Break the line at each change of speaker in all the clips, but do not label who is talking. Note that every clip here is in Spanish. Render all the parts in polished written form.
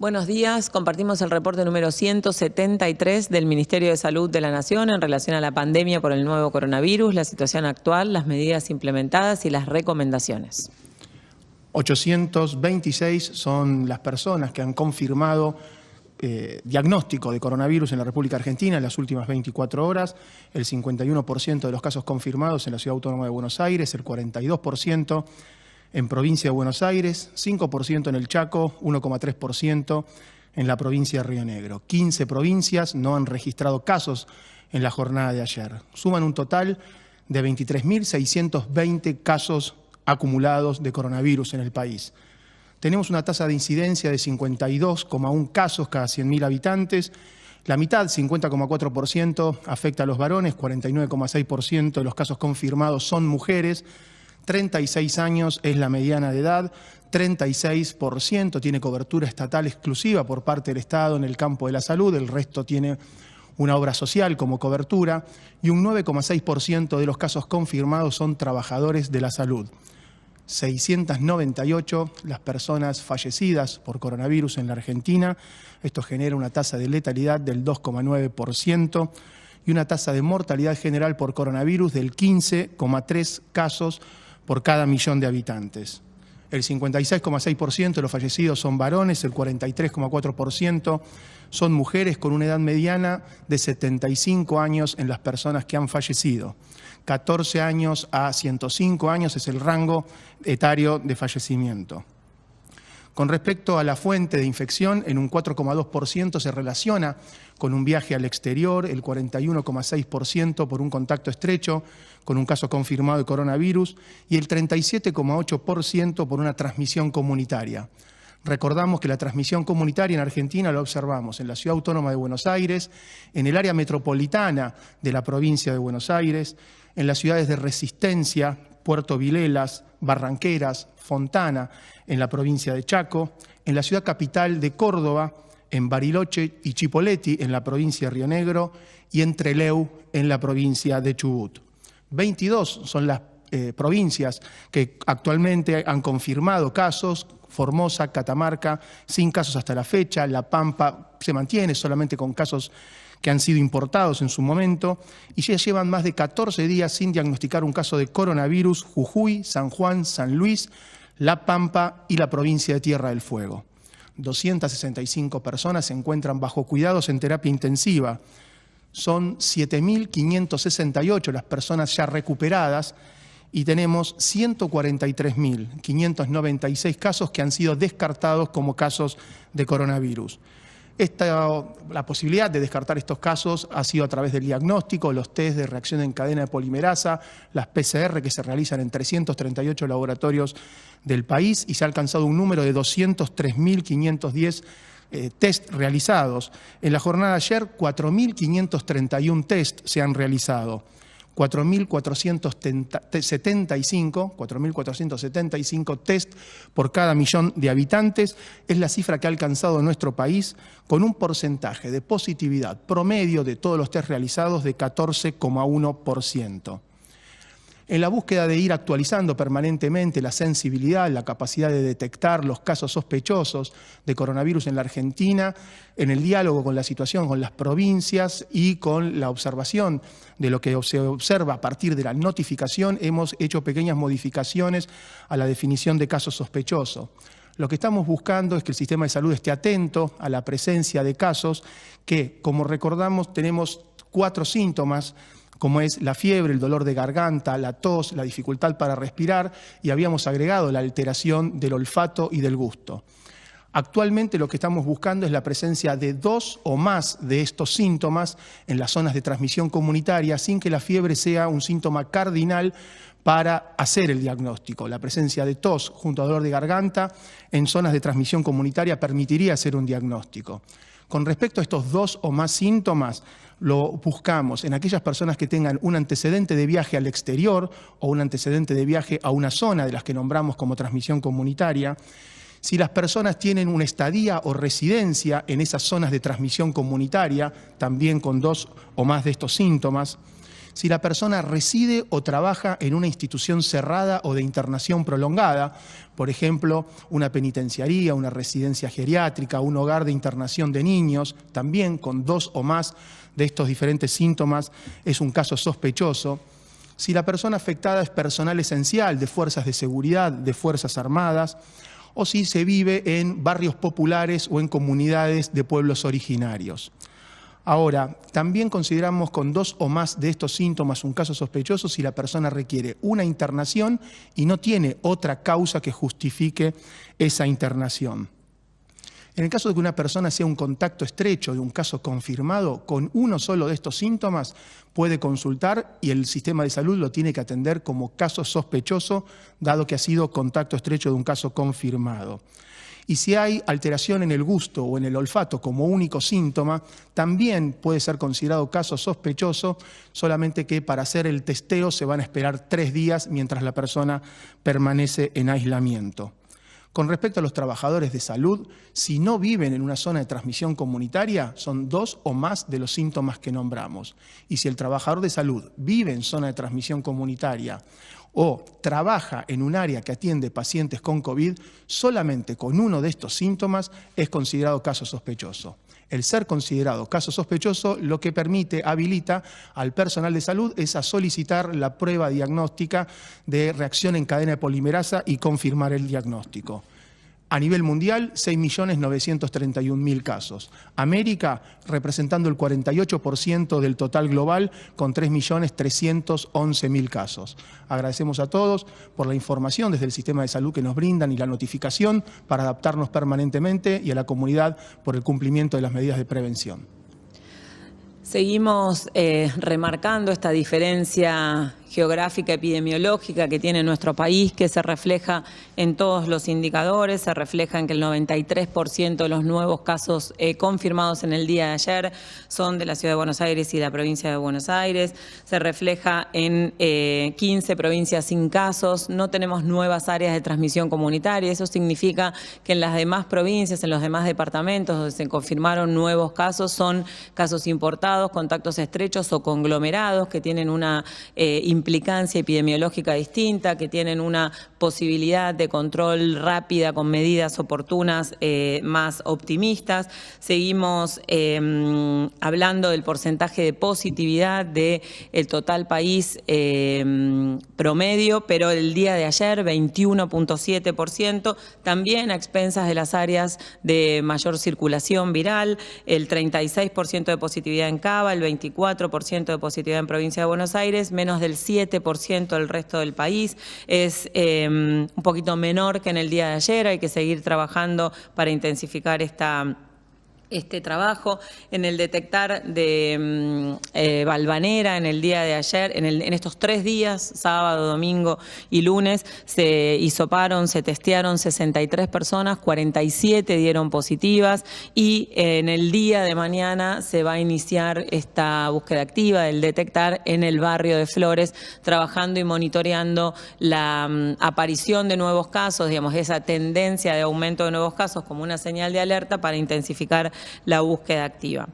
Buenos días. Compartimos el reporte número 173 del Ministerio de Salud de la Nación en relación a la pandemia por el nuevo coronavirus, la situación actual, las medidas implementadas y las recomendaciones.
826 son las personas que han confirmado diagnóstico de coronavirus en la República Argentina en las últimas 24 horas, el 51% de los casos confirmados en la Ciudad Autónoma de Buenos Aires, el 42% en provincia de Buenos Aires, 5% en el Chaco, 1,3% en la provincia de Río Negro. 15 provincias no han registrado casos en la jornada de ayer. Suman un total de 23.620 casos acumulados de coronavirus en el país. Tenemos una tasa de incidencia de 52,1 casos cada 100.000 habitantes. La mitad, 50,4%, afecta a los varones, 49,6% de los casos confirmados son mujeres. 36 años es la mediana de edad, 36% tiene cobertura estatal exclusiva por parte del Estado en el campo de la salud, el resto tiene una obra social como cobertura y un 9,6% de los casos confirmados son trabajadores de la salud. 698 las personas fallecidas por coronavirus en la Argentina, esto genera una tasa de letalidad del 2,9% y una tasa de mortalidad general por coronavirus del 15,3 casos por cada millón de habitantes. El 56,6% de los fallecidos son varones, el 43,4% son mujeres con una edad mediana de 75 años en las personas que han fallecido. 14 años a 105 años es el rango etario de fallecimiento. Con respecto a la fuente de infección, en un 4,2% se relaciona con un viaje al exterior, el 41,6% por un contacto estrecho con un caso confirmado de coronavirus y el 37,8% por una transmisión comunitaria. Recordamos que la transmisión comunitaria en Argentina la observamos en la Ciudad Autónoma de Buenos Aires, en el área metropolitana de la provincia de Buenos Aires, en las ciudades de Resistencia, Puerto Vilelas, Barranqueras, Fontana, en la provincia de Chaco, en la ciudad capital de Córdoba, en Bariloche y Chipoleti, en la provincia de Río Negro, y en Trelew, en la provincia de Chubut. 22 son las provincias que actualmente han confirmado casos: Formosa, Catamarca, sin casos hasta la fecha, La Pampa se mantiene solamente con casos que han sido importados en su momento, y ya llevan más de 14 días sin diagnosticar un caso de coronavirus: Jujuy, San Juan, San Luis, La Pampa y la provincia de Tierra del Fuego. 265 personas se encuentran bajo cuidados en terapia intensiva. Son 7.568 las personas ya recuperadas y tenemos 143.596 casos que han sido descartados como casos de coronavirus. La posibilidad de descartar estos casos ha sido a través del diagnóstico, los test de reacción en cadena de polimerasa, las PCR que se realizan en 338 laboratorios del país y se ha alcanzado un número de 203.510 test realizados. En la jornada de ayer, 4.531 test se han realizado. 4.475 test por cada millón de habitantes es la cifra que ha alcanzado nuestro país, con un porcentaje de positividad promedio de todos los test realizados de 14,1%. En la búsqueda de ir actualizando permanentemente la sensibilidad, la capacidad de detectar los casos sospechosos de coronavirus en la Argentina, en el diálogo con la situación con las provincias y con la observación de lo que se observa a partir de la notificación, hemos hecho pequeñas modificaciones a la definición de casos sospechosos. Lo que estamos buscando es que el sistema de salud esté atento a la presencia de casos que, como recordamos, tenemos 4 síntomas, como es la fiebre, el dolor de garganta, la tos, la dificultad para respirar, y habíamos agregado la alteración del olfato y del gusto. Actualmente lo que estamos buscando es la presencia de 2 o más de estos síntomas en las zonas de transmisión comunitaria, sin que la fiebre sea un síntoma cardinal para hacer el diagnóstico. La presencia de tos junto a dolor de garganta en zonas de transmisión comunitaria permitiría hacer un diagnóstico. Con respecto a estos 2 o más síntomas, lo buscamos en aquellas personas que tengan un antecedente de viaje al exterior o un antecedente de viaje a una zona de las que nombramos como transmisión comunitaria. Si las personas tienen una estadía o residencia en esas zonas de transmisión comunitaria, también con 2 o más de estos síntomas. si la persona reside o trabaja en una institución cerrada o de internación prolongada, por ejemplo, una penitenciaría, una residencia geriátrica, un hogar de internación de niños, también con 2 o más de estos diferentes síntomas es un caso sospechoso. Si la persona afectada es personal esencial de fuerzas de seguridad, de Fuerzas Armadas, o si se vive en barrios populares o en comunidades de pueblos originarios. Ahora, también consideramos con 2 o más de estos síntomas un caso sospechoso si la persona requiere una internación y no tiene otra causa que justifique esa internación. En el caso de que una persona sea un contacto estrecho de un caso confirmado, con uno solo de estos síntomas puede consultar y el sistema de salud lo tiene que atender como caso sospechoso, dado que ha sido contacto estrecho de un caso confirmado. Y si hay alteración en el gusto o en el olfato como único síntoma, también puede ser considerado caso sospechoso, solamente que para hacer el testeo se van a esperar 3 días mientras la persona permanece en aislamiento. Con respecto a los trabajadores de salud, si no viven en una zona de transmisión comunitaria, son 2 o más de los síntomas que nombramos. Y si el trabajador de salud vive en zona de transmisión comunitaria o trabaja en un área que atiende pacientes con COVID, solamente con uno de estos síntomas es considerado caso sospechoso. El ser considerado caso sospechoso lo que habilita al personal de salud es a solicitar la prueba diagnóstica de reacción en cadena de polimerasa y confirmar el diagnóstico. A nivel mundial, 6.931.000 casos. América, representando el 48% del total global, con 3.311.000 casos. Agradecemos a todos por la información desde el sistema de salud que nos brindan y la notificación para adaptarnos permanentemente y a la comunidad por el cumplimiento de las medidas de prevención.
Seguimos remarcando esta diferencia geográfica epidemiológica que tiene nuestro país, que se refleja en todos los indicadores, se refleja en que el 93% de los nuevos casos confirmados en el día de ayer son de la Ciudad de Buenos Aires y la provincia de Buenos Aires, se refleja en 15 provincias sin casos, no tenemos nuevas áreas de transmisión comunitaria, eso significa que en las demás provincias, en los demás departamentos donde se confirmaron nuevos casos, son casos importados, contactos estrechos o conglomerados que tienen una implicancia epidemiológica distinta, que tienen una posibilidad de control rápida con medidas oportunas más optimistas. Seguimos hablando del porcentaje de positividad del total país promedio, pero el día de ayer 21.7%, también a expensas de las áreas de mayor circulación viral, el 36% de positividad en Cava, el 24% de positividad en provincia de Buenos Aires, menos del 7% del resto del país. Es un poquito menor que en el día de ayer, hay que seguir trabajando para intensificar este trabajo. En el detectar de Valvanera, en el día de ayer, en estos 3 días, sábado, domingo y lunes, se hisoparon, se testearon 63 personas, 47 dieron positivas y en el día de mañana se va a iniciar esta búsqueda activa del detectar en el barrio de Flores, trabajando y monitoreando la aparición de nuevos casos, digamos, esa tendencia de aumento de nuevos casos como una señal de alerta para intensificar la búsqueda activa.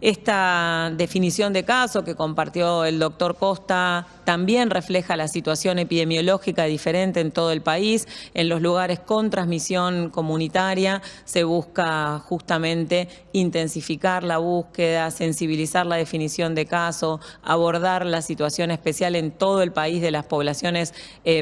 Esta definición de caso que compartió el doctor Costa también refleja la situación epidemiológica diferente en todo el país. En los lugares con transmisión comunitaria se busca justamente intensificar la búsqueda, sensibilizar la definición de caso, abordar la situación especial en todo el país de las poblaciones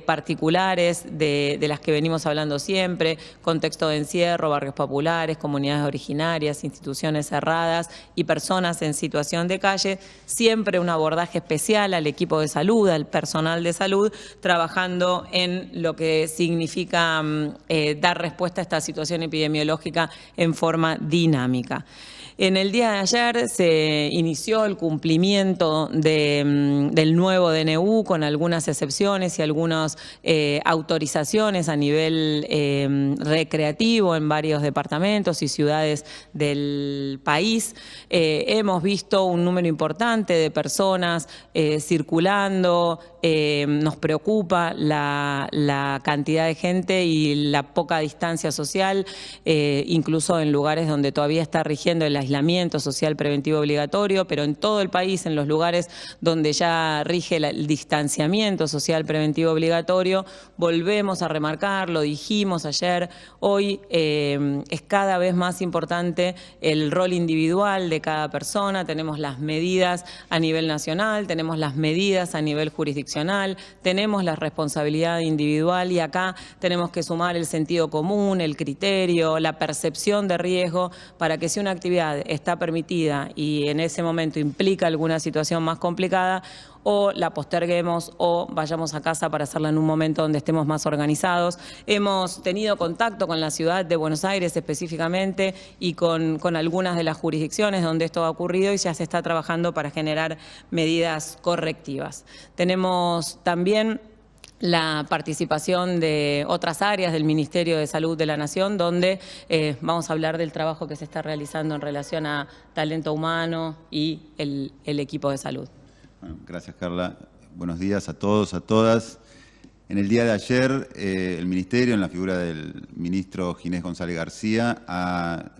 particulares de las que venimos hablando siempre, contexto de encierro, barrios populares, comunidades originarias, instituciones cerradas y personas en situación de calle, siempre un abordaje especial al equipo de salud, al personal de salud, trabajando en lo que significa dar respuesta a esta situación epidemiológica en forma dinámica. En el día de ayer se inició el cumplimiento del nuevo DNU con algunas excepciones y algunas autorizaciones a nivel recreativo en varios departamentos y ciudades del país. Hemos visto un número importante de personas circulando nos preocupa la cantidad de gente y la poca distancia social, incluso en lugares donde todavía está rigiendo el aislamiento social preventivo obligatorio, pero en todo el país, en los lugares donde ya rige el distanciamiento social preventivo obligatorio, volvemos a remarcar, lo dijimos ayer, hoy es cada vez más importante el rol individual de cada persona. Tenemos las medidas a nivel nacional, tenemos las medidas a nivel jurisdiccional, tenemos la responsabilidad individual y acá tenemos que sumar el sentido común, el criterio, la percepción de riesgo para que si una actividad está permitida y en ese momento implica alguna situación más complicada, o la posterguemos o vayamos a casa para hacerla en un momento donde estemos más organizados. Hemos tenido contacto con la ciudad de Buenos Aires específicamente y con algunas de las jurisdicciones donde esto ha ocurrido y ya se está trabajando para generar medidas correctivas. Tenemos también la participación de otras áreas del Ministerio de Salud de la Nación, donde vamos a hablar del trabajo que se está realizando en relación a talento humano y el equipo de salud.
Bueno, gracias, Carla. Buenos días a todos, a todas. En el día de ayer, el Ministerio, en la figura del ministro Ginés González García, ha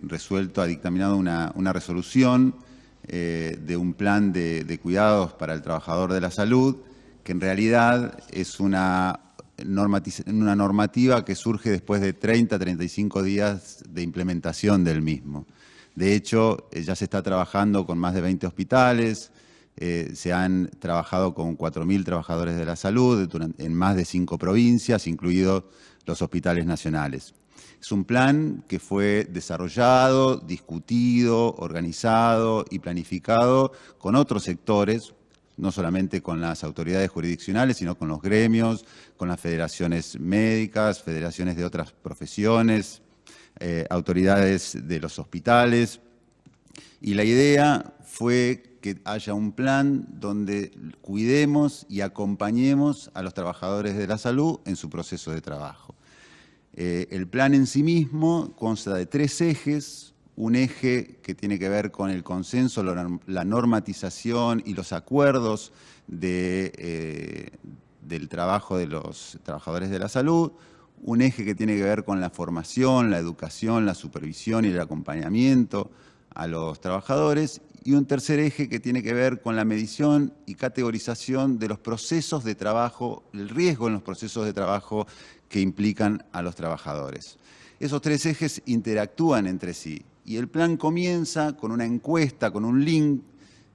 resuelto, ha dictaminado una resolución de un plan de cuidados para el trabajador de la salud, que en realidad es una normativa que surge después de 30, 35 días de implementación del mismo. De hecho, ya se está trabajando con más de 20 hospitales, se han trabajado con 4.000 trabajadores de la salud en más de 5 provincias, incluidos los hospitales nacionales. Es un plan que fue desarrollado, discutido, organizado y planificado con otros sectores, no solamente con las autoridades jurisdiccionales, sino con los gremios, con las federaciones médicas, federaciones de otras profesiones, autoridades de los hospitales. Y la idea fue que haya un plan donde cuidemos y acompañemos a los trabajadores de la salud en su proceso de trabajo. El plan en sí mismo consta de 3 ejes. Un eje que tiene que ver con el consenso, la normatización y los acuerdos del trabajo de los trabajadores de la salud. Un eje que tiene que ver con la formación, la educación, la supervisión y el acompañamiento a los trabajadores. Y un tercer eje que tiene que ver con la medición y categorización de los procesos de trabajo, el riesgo en los procesos de trabajo que implican a los trabajadores. Esos 3 ejes interactúan entre sí. Y el plan comienza con una encuesta, con un link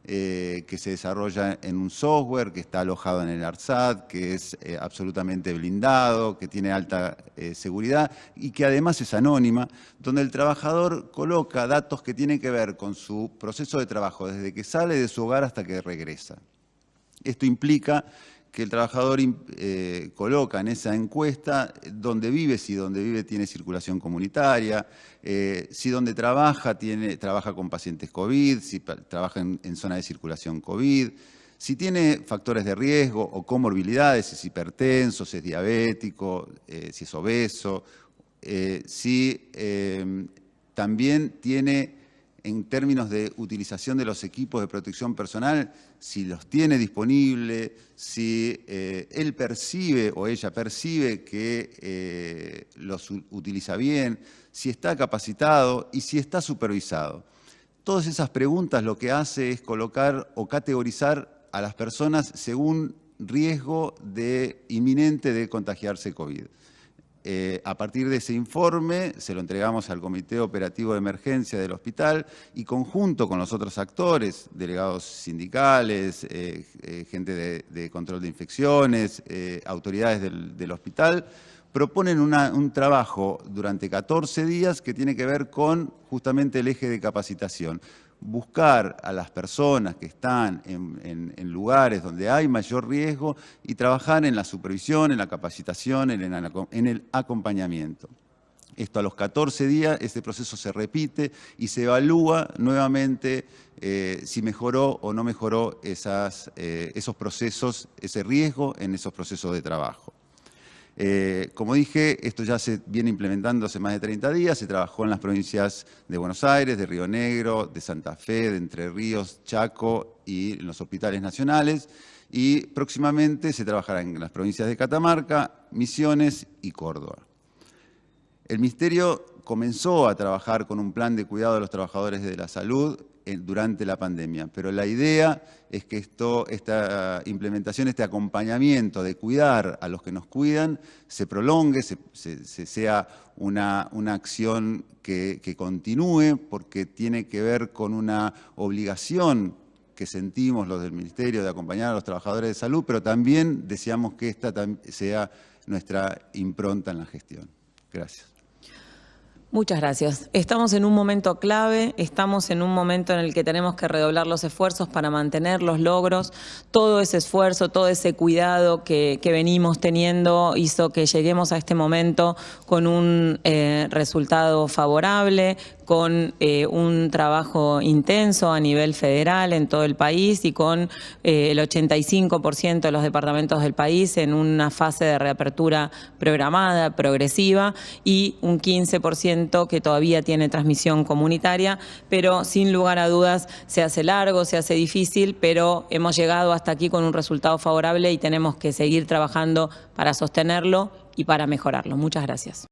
que se desarrolla en un software que está alojado en el ARSAT, que es absolutamente blindado, que tiene alta seguridad y que además es anónima, donde el trabajador coloca datos que tienen que ver con su proceso de trabajo, desde que sale de su hogar hasta que regresa. Esto implica que el trabajador coloca en esa encuesta dónde vive, si donde vive tiene circulación comunitaria, si donde trabaja con pacientes COVID, si trabaja en zona de circulación COVID, si tiene factores de riesgo o comorbilidades, si es hipertenso, si es diabético, si es obeso, si también tiene, en términos de utilización de los equipos de protección personal, si los tiene disponibles, si él percibe o ella percibe que los utiliza bien, si está capacitado y si está supervisado. Todas esas preguntas lo que hace es colocar o categorizar a las personas según riesgo inminente de contagiarse COVID. A partir de ese informe se lo entregamos al Comité Operativo de Emergencia del hospital y conjunto con los otros actores, delegados sindicales, gente de control de infecciones, autoridades del hospital, proponen un trabajo durante 14 días que tiene que ver con justamente el eje de capacitación. Buscar a las personas que están en lugares donde hay mayor riesgo y trabajar en la supervisión, en la capacitación, en el acompañamiento. Esto a los 14 días, este proceso se repite y se evalúa nuevamente si mejoró o no mejoró esos procesos, ese riesgo en esos procesos de trabajo. Como dije, esto ya se viene implementando hace más de 30 días, se trabajó en las provincias de Buenos Aires, de Río Negro, de Santa Fe, de Entre Ríos, Chaco y en los hospitales nacionales. y próximamente se trabajará en las provincias de Catamarca, Misiones y Córdoba. El Ministerio comenzó a trabajar con un plan de cuidado de los trabajadores de la salud durante la pandemia, pero la idea es que esta implementación, este acompañamiento de cuidar a los que nos cuidan, se prolongue, sea una acción que continúe, porque tiene que ver con una obligación que sentimos los del Ministerio de acompañar a los trabajadores de salud, pero también deseamos que esta sea nuestra impronta en la gestión. Gracias.
Muchas gracias. Estamos en un momento clave, estamos en un momento en el que tenemos que redoblar los esfuerzos para mantener los logros. Todo ese esfuerzo, todo ese cuidado que venimos teniendo hizo que lleguemos a este momento con un resultado favorable, con un trabajo intenso a nivel federal en todo el país y con el 85% de los departamentos del país en una fase de reapertura programada, progresiva, y un 15% que todavía tiene transmisión comunitaria, pero sin lugar a dudas se hace largo, se hace difícil, pero hemos llegado hasta aquí con un resultado favorable y tenemos que seguir trabajando para sostenerlo y para mejorarlo. Muchas gracias.